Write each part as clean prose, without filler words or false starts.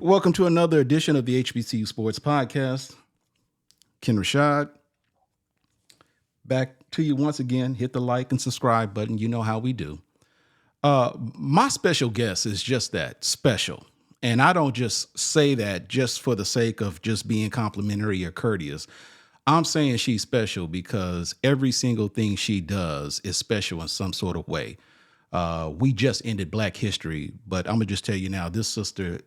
Welcome to another edition of the HBCU Sports Podcast. Kenn Rashad, back to you once again. Hit the like and subscribe button. You know how we do. My special guest is just that, special. And I don't just say that just for the sake of just being complimentary or courteous. I'm saying she's special because every single thing she does is special in some sort of way. We just ended Black History, but I'm gonna just tell you now, this sister,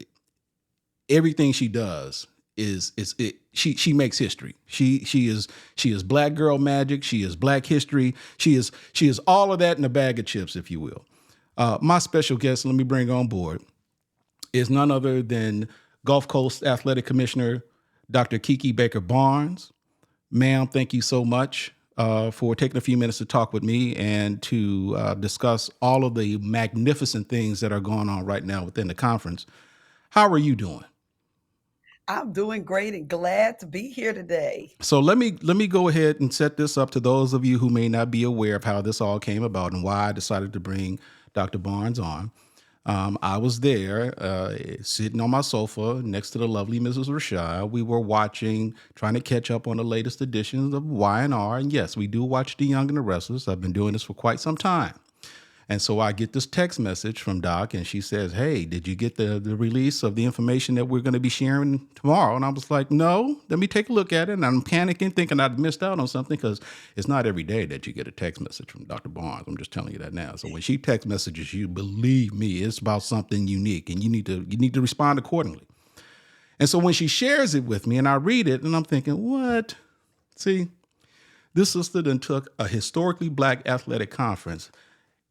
everything she does is it. She makes history. She is Black girl magic. She is Black history. She is all of that in a bag of chips, if you will. My special guest, let me bring on board, is none other than Gulf Coast Athletic Commissioner Dr. Kiki Baker Barnes. Ma'am, thank you so much for taking a few minutes to talk with me and to discuss all of the magnificent things that are going on right now within the conference. How are you doing? I'm doing great and glad to be here today. So let me go ahead and set this up to those of you who may not be aware of how this all came about and why I decided to bring Dr. Barnes on. I was there sitting on my sofa next to the lovely Mrs. Rashad. We were watching, trying to catch up on the latest editions of Y&R. And yes, we do watch The Young and the Restless. I've been doing this for quite some time. And so I get this text message from Doc, and she says, "Hey, did you get the release of the information that we're going to be sharing tomorrow?" And I was like, "No, let me take a look at it." And I'm panicking, thinking I'd missed out on something because it's not every day that you get a text message from Dr. Barnes. I'm just telling you that now. So when she text messages you, believe me, it's about something unique, and you need to respond accordingly. And so when she shares it with me, and I read it, and I'm thinking, what? See, this sister then took a historically Black athletic conference.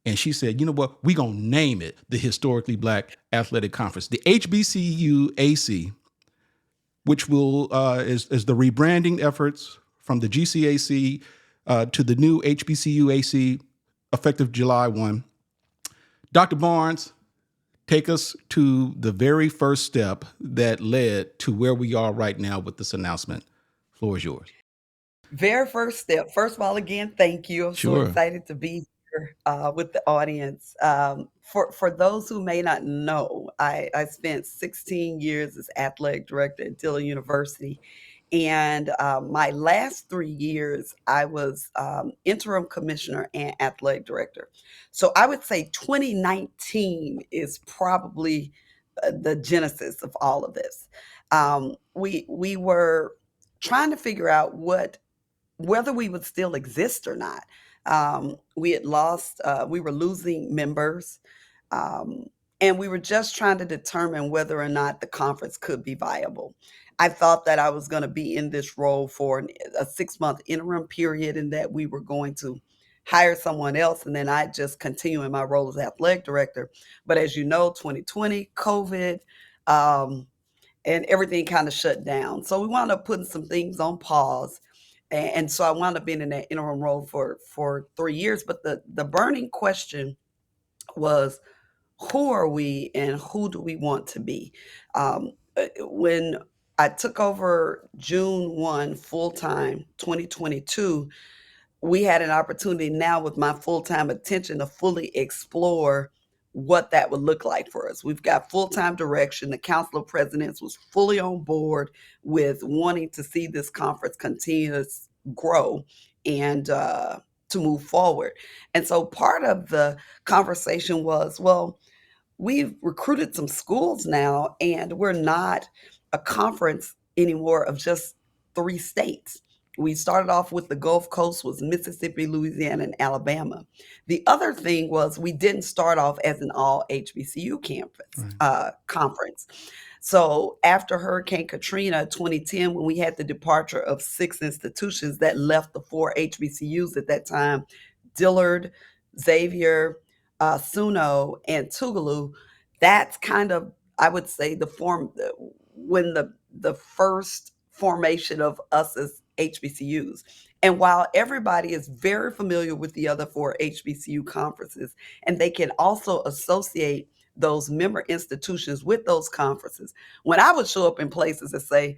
And she said, "You know what? We're going to name it the Historically Black Athletic Conference, the HBCUAC, which will is the rebranding efforts from the GCAC to the new HBCUAC effective July 1. Dr. Barnes, take us to the very first step that led to where we are right now with this announcement. Floor is yours." Very first step. First of all, again, thank you. I'm so Sure. excited to be here with the audience. For those who may not know, I spent 16 years as athletic director at Dillon University. And my last 3 years, I was interim commissioner and athletic director. So I would say 2019 is probably the genesis of all of this. We were trying to figure out whether we would still exist or not. We had lost, we were losing members, and we were just trying to determine whether or not the conference could be viable. I thought that I was going to be in this role for a 6-month interim period and that we were going to hire someone else and then I'd just continue in my role as athletic director. But as you know, 2020, COVID, um, and everything kind of shut down. So we wound up putting some things on pause. And so I wound up being in that interim role for 3 years. But the burning question was, who are we and who do we want to be? When I took over June 1 full time, 2022, we had an opportunity now with my full-time attention to fully explore what that would look like for us. We've got full-time direction. The Council of Presidents was fully on board with wanting to see this conference continue to grow and to move forward. And so part of the conversation was, well, we've recruited some schools now, and we're not a conference anymore of just 3 states. We started off with the Gulf Coast was Mississippi, Louisiana, and Alabama. The other thing was we didn't start off as an all HBCU campus Right. conference. So after Hurricane Katrina 2010, when we had the departure of 6 institutions that left the 4 HBCUs at that time, Dillard, Xavier, Suno, and Tougaloo, that's kind of, I would say, when the first formation of us as HBCUs. And while everybody is very familiar with the other 4 HBCU conferences, and they can also associate those member institutions with those conferences, when I would show up in places and say,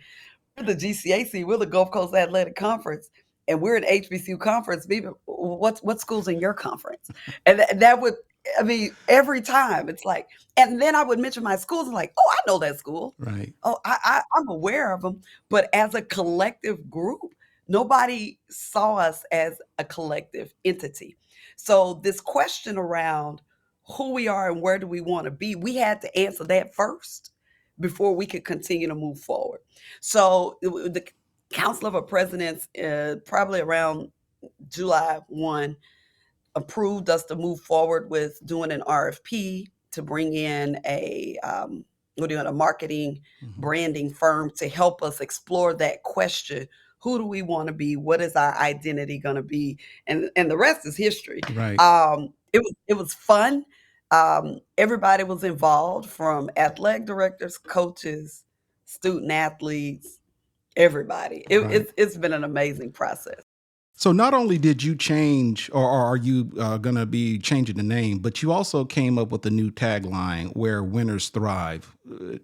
we're the GCAC, we're the Gulf Coast Athletic Conference, and we're an HBCU conference, what school's in your conference? And that would I mean, every time it's like, and then I would mention my schools, I'm like, oh, I know that school. Right. Oh, I'm aware of them. But as a collective group, nobody saw us as a collective entity. So this question around who we are and where do we want to be, we had to answer that first before we could continue to move forward. So the Council of Presidents, probably around July 1, approved us to move forward with doing an RFP to bring in we're doing a marketing Hmm. branding firm to help us explore that question. Who do we want to be? What is our identity going to be? And the rest is history. Right. It was fun. Everybody was involved, from athletic directors, coaches, student athletes, everybody. Right. It's been an amazing process. So not only did you change, or are you going to be changing the name, but you also came up with a new tagline where winners thrive.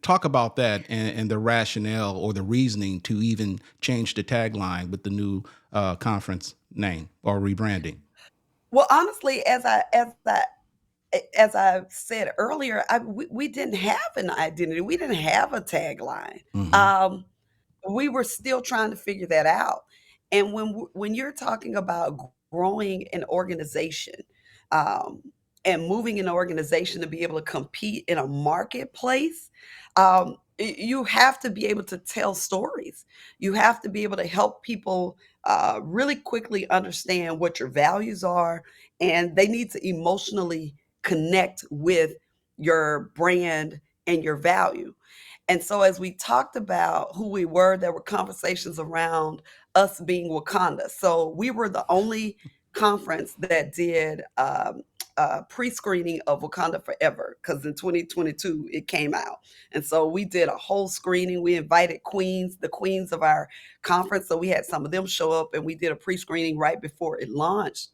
Talk about that and the rationale or the reasoning to even change the tagline with the new conference name or rebranding. Well, honestly, as I said earlier, we didn't have an identity. We didn't have a tagline. Hmm. Um, we were still trying to figure that out. And when you're talking about growing an organization, um, and moving an organization to be able to compete in a marketplace, you have to be able to tell stories. You have to be able to help people really quickly understand what your values are, and they need to emotionally connect with your brand and your value. And so as we talked about who we were, there were conversations around us being Wakanda. So we were the only conference that did pre-screening of Wakanda Forever, because in 2022 it came out. And so we did a whole screening. We invited the queens of our conference. So we had some of them show up, and we did a pre-screening right before it launched.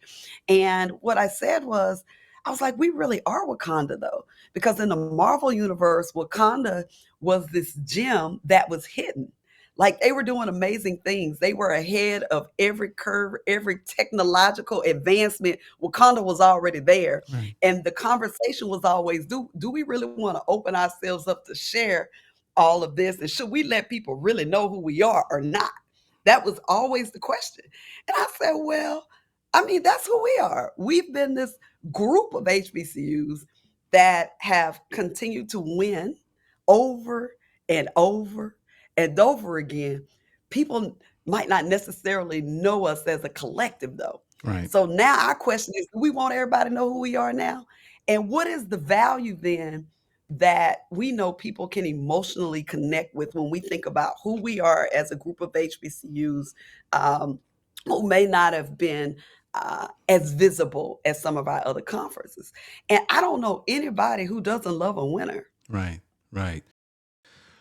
And what I said was, I was like, we really are Wakanda though, because in the Marvel universe, Wakanda was this gem that was hidden. Like, they were doing amazing things. They were ahead of every curve, every technological advancement. Wakanda was already there. Right. And the conversation was always, do we really want to open ourselves up to share all of this? And should we let people really know who we are or not? That was always the question. And I said, well, I mean, that's who we are. We've been this group of HBCUs that have continued to win over and over and over again. People might not necessarily know us as a collective, though. Right. So now our question is, do we want everybody to know who we are now? And what is the value then that we know people can emotionally connect with when we think about who we are as a group of HBCUs, um, who may not have been as visible as some of our other conferences? And I don't know anybody who doesn't love a winner. Right. Right.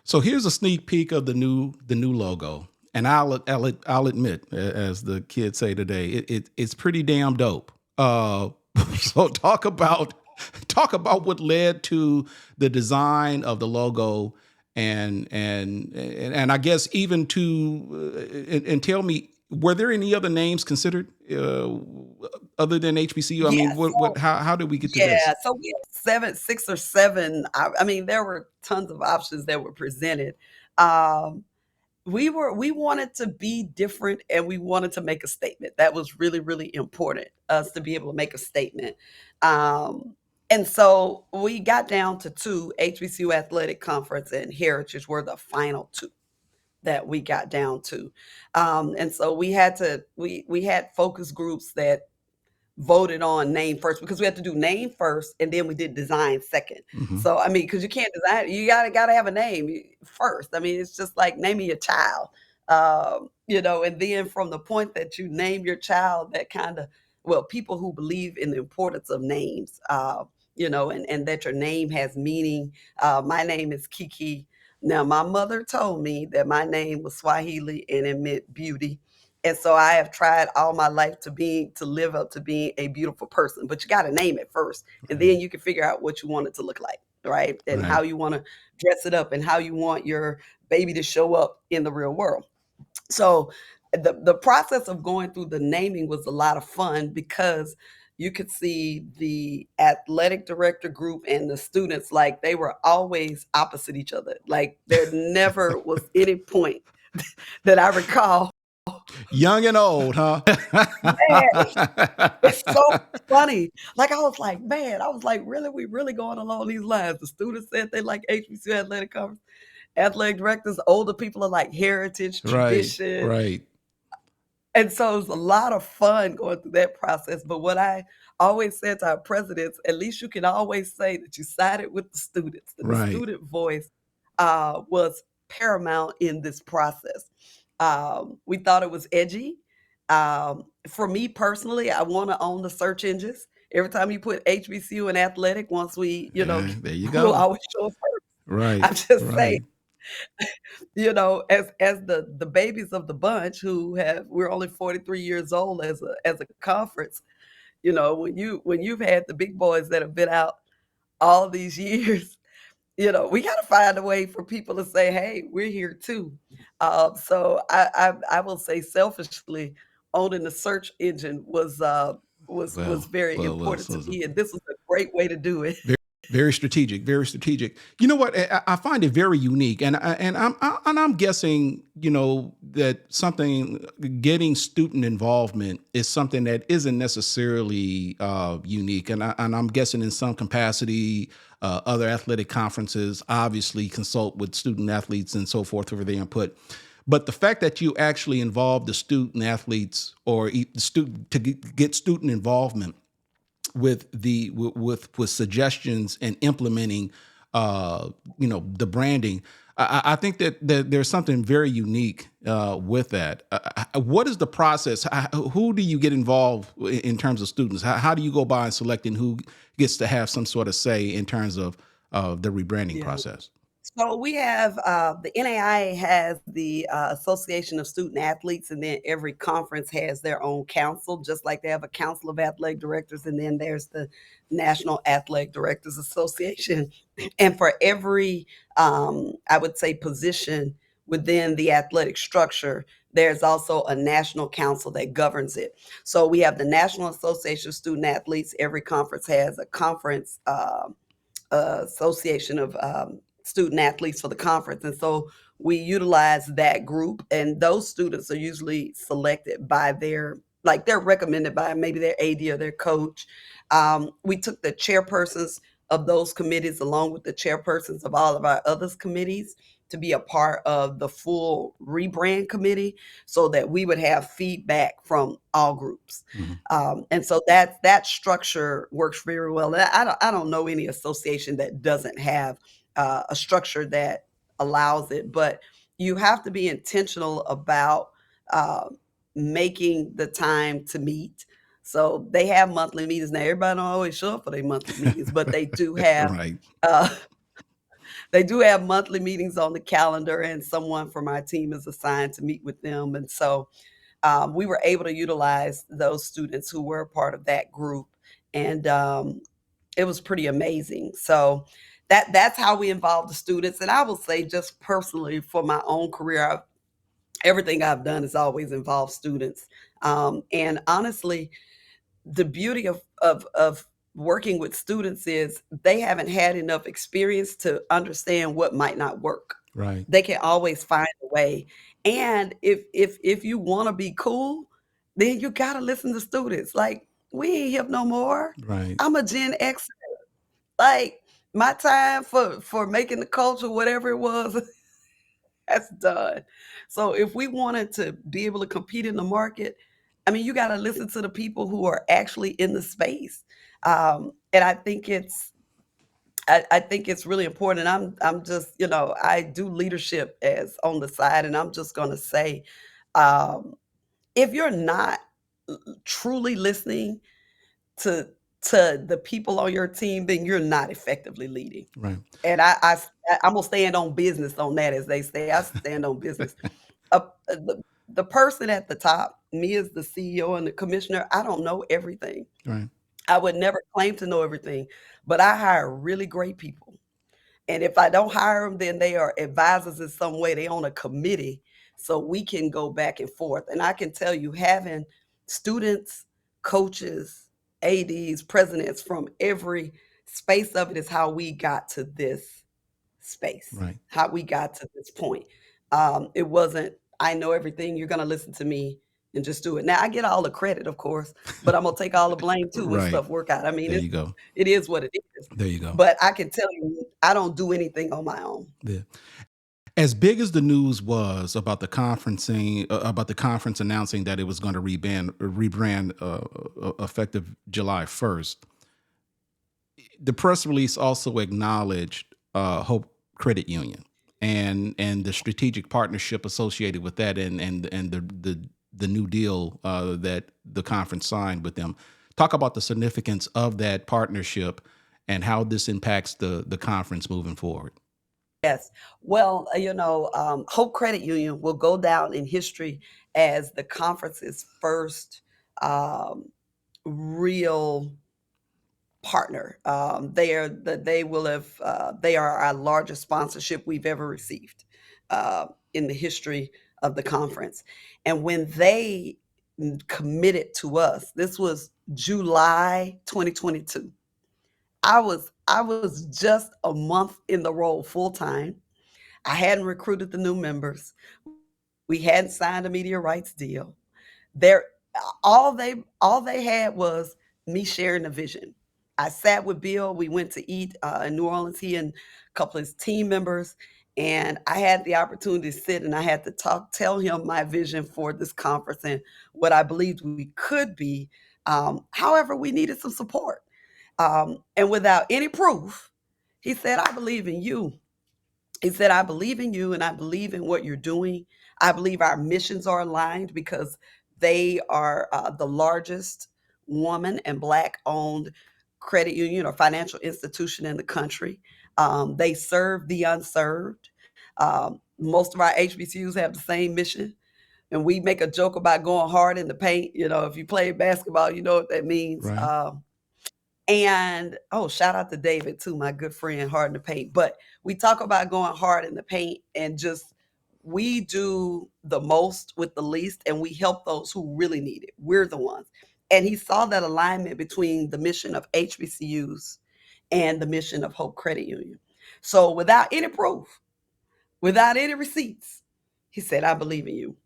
So here's a sneak peek of the new logo, and I'll admit, as the kids say today, it's pretty damn dope. So talk about what led to the design of the logo, and I guess even to and tell me, were there any other names considered other than HBCU? I mean, Yeah, what how did we get to this? yeah, so we had 6 or 7. I mean, there were tons of options that were presented. Um, we wanted to be different, and we wanted to make a statement. That was really, really important, us to be able to make a statement. Um, and so we got down to 2. HBCU Athletic Conference and Heritage were the final 2 that we got down to. And so we had focus groups that voted on name first, because we had to do name first and then we did design second. Hmm. So I mean, because you can't design, you gotta have a name first. I mean, it's just like naming your child. And then from the point that you name your child, that kind of, well, people who believe in the importance of names, and that your name has meaning. My name is Kiki. Now, my mother told me that my name was Swahili and it meant beauty, and so I have tried all my life to live up to being a beautiful person. But you got to name it first, and Right. then you can figure out what you want it to look like, right? And how Right. you want to dress it up, and how you want your baby to show up in the real world. So the process of going through the naming was a lot of fun, because you could see the athletic director group and the students, like they were always opposite each other. Like there never was any point that I recall. Young and old, huh? Man, it's so funny. Like I was like, man, I was like, really, we really going along these lines. The students said they like HBCU Athletic Conference. Athletic directors, older people are like heritage, Right, tradition. right, And so it was a lot of fun going through that process. But what I always said to our presidents, at least you can always say that you sided with the students, that the right, student voice was paramount in this process. We thought it was edgy. For me personally, I want to own the search engines. Every time you put HBCU and athletic, once we, yeah, there you we'll go. always show up first. Right, I'm just saying, right, as the babies of the bunch who have we're only 43 years old as a conference, when you've had the big boys that have been out all these years, we got to find a way for people to say, "Hey, we're here too." So I will say selfishly, owning the search engine was well, very well, well, important to me, and this was a great way to do it. very, very strategic, very strategic. You know what? I find it very unique, and I'm guessing, that something getting student involvement is something that isn't necessarily unique, and I'm guessing in some capacity, other athletic conferences obviously consult with student athletes and so forth for their input. But the fact that you actually involve the student athletes or the student to get student involvement with suggestions and implementing the branding. I think that there's something very unique with that. What is the process? Who do you get involved in terms of students? How do you go by and selecting who gets to have some sort of say in terms of the rebranding Yeah. process? So we have the NAIA has the Association of Student Athletes, and then every conference has their own council, just like they have a council of athletic directors, and then there's the National Athletic Directors Association. And for every, I would say, position within the athletic structure, there's also a national council that governs it. So we have the National Association of Student Athletes. Every conference has a conference. Association of Student Athletes for the conference. And so we utilize that group, and those students are usually selected by like they're recommended by maybe their AD or their coach. We took the chairpersons of those committees along with the chairpersons of all of our other committees to be a part of the full rebrand committee so that we would have feedback from all groups. Mhm. And so that structure works very well. I don't know any association that doesn't have a structure that allows it, but you have to be intentional about uh, making the time to meet. So they have monthly meetings. Now everybody don't always show up for their monthly meetings, but they do have Right. uh, they do have monthly meetings on the calendar, and someone from our team is assigned to meet with them. And so we were able to utilize those students who were a part of that group, and it was pretty amazing. So that's how we involve the students. And I will say, just personally, for my own career, everything I've done has always involved students. And honestly, the beauty of working with students is they haven't had enough experience to understand what might not work. Right. They can always find a way. And if you want to be cool, then you got to listen to students. Like, we ain't hip no more. Right. I'm a Gen X. Like, my time for making the culture, whatever it was, that's done. So if we wanted to be able to compete in the market, I mean, you got to listen to the people who are actually in the space. And I think it's really important. And I'm just, I do leadership as on the side, and I'm just going to say, um, if you're not truly listening to the people on your team, then you're not effectively leading. Right. And I'm gonna stand on business on that, as they say. I stand on business. The person at the top, me as the CEO and the commissioner, I don't know everything. Right. I would never claim to know everything, but I hire really great people. And if I don't hire them, then they are advisors in some way. They on a committee, so we can go back and forth. And I can tell you, having students, coaches, ADs, presidents from every space of it is how we got to this space, Right. how we got to this point. It wasn't, I know everything, you're going to listen to me and just do it. Now, I get all the credit, of course, but I'm going to take all the blame too when Right. stuff work out. I mean, There you go. it is what it is. There you go. But I can tell you, I don't do anything on my own. Yeah. As big as the news was about the conferencing, about the conference announcing that it was going to rebrand effective July 1st, the press release also acknowledged Hope Credit Union and the strategic partnership associated with that, and the new deal that the conference signed with them. Talk about the significance of that partnership and how this impacts the conference moving forward. Yes. Well, Hope Credit Union will go down in history as the conference's first um, real partner. They are our largest sponsorship we've ever received in the history of the conference. And when they committed to us, this was July 2022. I was just a month in the role full time. I hadn't recruited the new members. We hadn't signed a media rights deal. There, all they had was me sharing the vision. I sat with Bill. We went to eat in New Orleans. He and a couple of his team members, and I had the opportunity to sit and I had to tell him my vision for this conference and what I believed we could be. However, we needed some support, and without any proof, he said, "I believe in you." He said, I believe in you and I believe in what you're doing. I believe our missions are aligned because they are the largest woman and Black owned credit union or financial institution in the country. They serve the unserved. Most of our HBCUs have the same mission. And we make a joke about going hard in the paint. If you play basketball, you know what that means. Right. And oh, shout out to David too, my good friend, hard in the paint. But we talk about going hard in the paint and just we do the most with the least and we help those who really need it. We're the ones. And he saw that alignment between the mission of HBCUs and the mission of Hope Credit Union. So without any proof, without any receipts, he said, I believe in you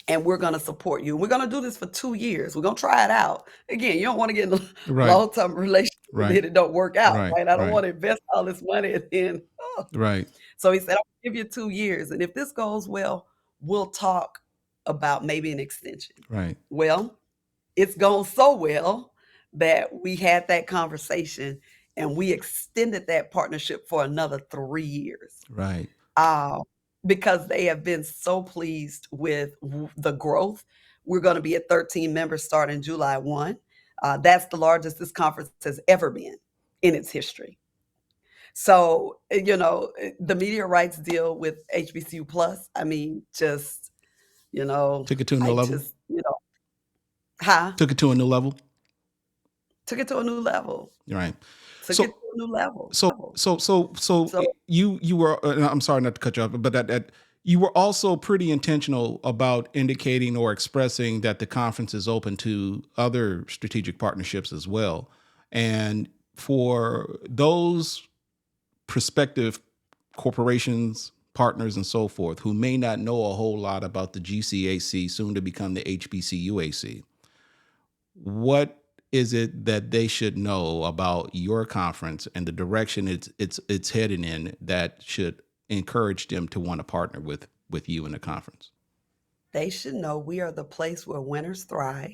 and we're going to support you. We're going to do this for 2 years. We're going to try it out. Again, you don't want to get in a Right. long-term relationship Right. and it don't work out, Right. right? I don't Right. want to invest all this money and then, oh. Right. So he said, I'll give you 2 years. And if this goes well, we'll talk about maybe an extension. Right. Well, it's gone so well that we had that conversation and we extended that partnership for another 3 years. Right. uh, because they have been so pleased with the growth. We're going to be at 13 members starting July 1. That's the largest this conference has ever been in its history. So, the media rights deal with HBCU Plus, I mean, just, Took it to a new I level. just, huh? Took it to a new level. Took it to a new level. Right. Took it So to a new level. so So, you were, and I'm sorry not to cut you off, but that you were also pretty intentional about indicating or expressing that the conference is open to other strategic partnerships as well. And for those prospective corporations, partners, and so forth who may not know a whole lot about the GCAC, soon to become the HBCUAC, what is it that they should know about your conference and the direction it's heading in that should encourage them to want to partner with you in the conference? they should know we are the place where winners thrive.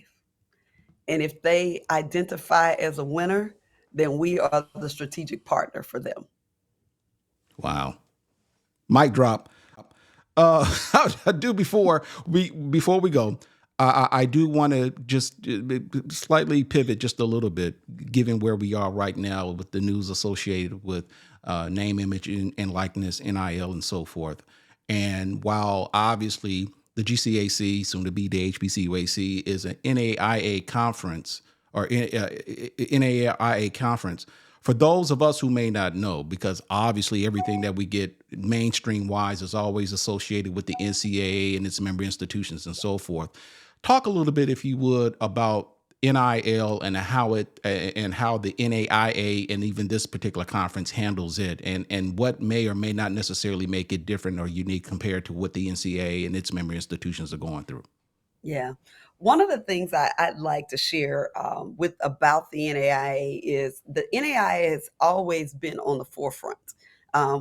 And if they identify as a winner, then we are the strategic partner for them. Wow. Mic drop. I do before we go. I do want to just slightly pivot just a little bit, given where we are right now with the news associated with name, image, and likeness, NIL, and so forth. And while obviously the GCAC, soon to be the HBCUAC, is an NAIA conference or NAIA conference, for those of us who may not know, because obviously everything that we get mainstream wise is always associated with the NCAA and its member institutions and so forth. Talk a little bit, if you would, about NIL and how the NAIA and even this particular conference handles it, and what may or may not necessarily make it different or unique compared to what the NCAA and its member institutions are going through. Yeah. One of the things I'd like to share with about the NAIA is the NAIA has always been on the forefront.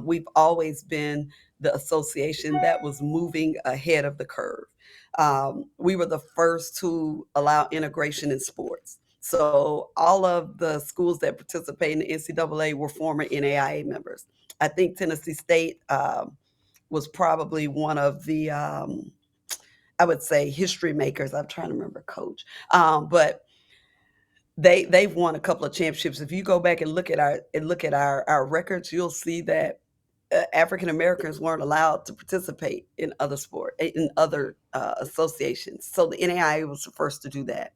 We've always been the association that was moving ahead of the curve. We were the first to allow integration in sports. So all of the schools that participate in the NCAA were former NAIA members. I think Tennessee State was probably one of the I would say history makers. I'm trying to remember coach, but they've won a couple of championships. If you go back and look at our records, you'll see that African Americans weren't allowed to participate in other associations. So the NAIA was the first to do that.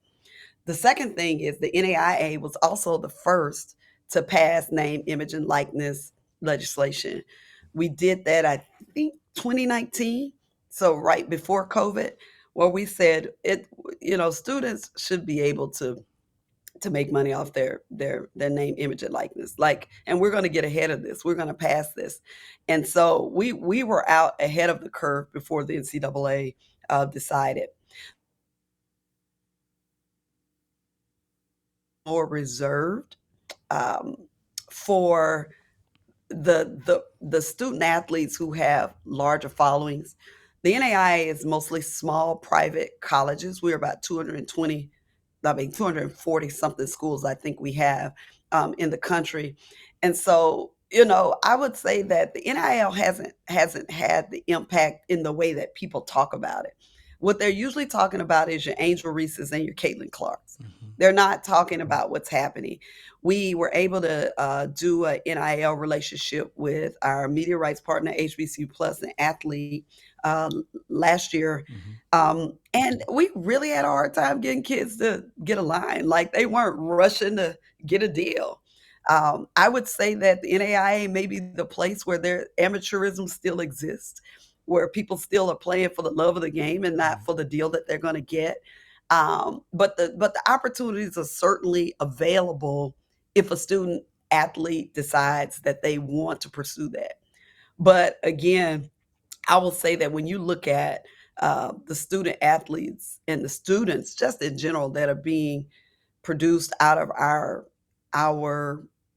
The second thing is the NAIA was also the first to pass name, image, and likeness legislation. We did that, I think, 2019, so right before COVID, where we said students should be able to make money off their name, image, and likeness. Like, and we're going to get ahead of this. We're going to pass this, and so we were out ahead of the curve before the NCAA decided. More reserved for the student athletes who have larger followings. The NAIA is mostly small private colleges. We're about 240 something schools I think we have in the country. And so, I would say that the NIL hasn't had the impact in the way that people talk about it. What they're usually talking about is your Angel Reese's and your Caitlin Clarks. Mhm. They're not talking about what's happening. We were able to do a NIL relationship with our media rights partner, HBCU Plus, and Athlete last year. Mhm. And we really had a hard time getting kids to get a line. Like, they weren't rushing to get a deal. I would say that the NAIA may be the place where their amateurism still exists, where people still are playing for the love of the game and not for the deal that they're going to get. But the opportunities are certainly available if a student athlete decides that they want to pursue that. But again, I will say that when you look at the student athletes and the students just in general that are being produced out of our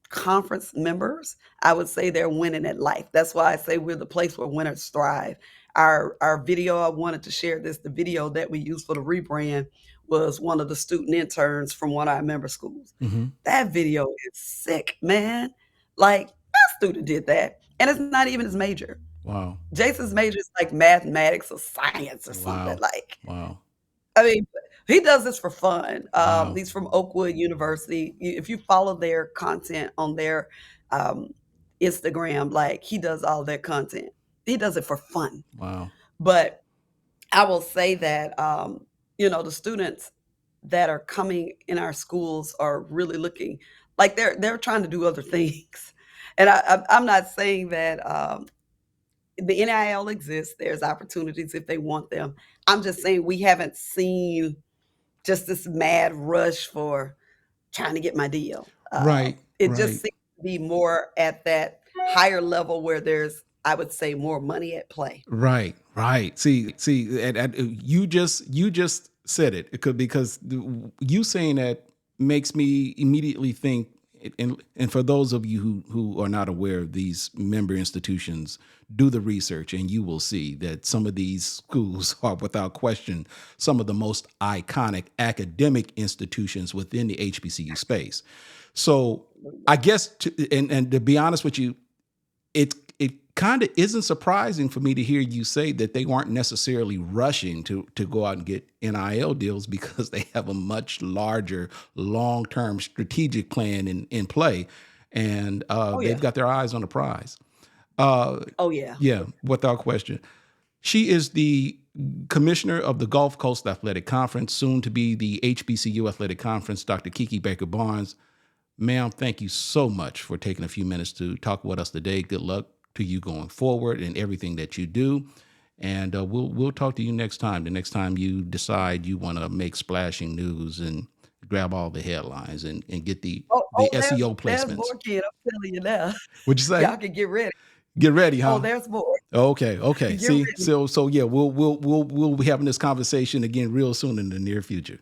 conference members, I would say they're winning at life. That's why I say we're the place where winners thrive. Our video, I wanted to share this. The video that we used for the rebrand was one of the student interns from one of our member schools. Mhm. That video is sick, man. Like, that student did that, and it's not even his major. Wow. Jason's major is like mathematics or science or something. Wow. Like, Wow. I mean, he does this for fun. Wow. He's from Oakwood University. If you follow their content on their um, Instagram, like, he does all their content. He does it for fun. Wow. But I will say that the students that are coming in our schools are really looking like they're trying to do other things. And I'm not saying that the NIL exists. There's opportunities if they want them. I'm just saying we haven't seen just this mad rush for trying to get my deal. Right. It just Right. seems to be more at that higher level where there's, I would say, more money at play. Right, right. See, and you just said it. It could because you saying that makes me immediately think. And for those of you who are not aware of these member institutions, do the research, and you will see that some of these schools are, without question, some of the most iconic academic institutions within the HBCU space. So, I guess, and to be honest with you, it kind of isn't surprising for me to hear you say that they weren't necessarily rushing to go out and get NIL deals because they have a much larger long term strategic plan in play, and Oh they've yeah. got their eyes on the prize. Uh, Oh yeah. yeah, without question. She is the commissioner of the Gulf Coast Athletic Conference, soon to be the HBCU Athletic Conference, Dr. Kiki Baker Barnes. Ma'am, thank you so much for taking a few minutes to talk with us today. Good luck to you going forward and everything that you do. And we'll talk to you next time. The next time you decide you want to make splashing news and grab all the headlines and get Oh, the there's SEO there's placements. more, kid. I'm telling you now. What'd you say? Y'all can get ready. Get ready, Oh, huh? there's more. Okay, okay. Get See, ready. so yeah, we'll be having this conversation again real soon in the near future.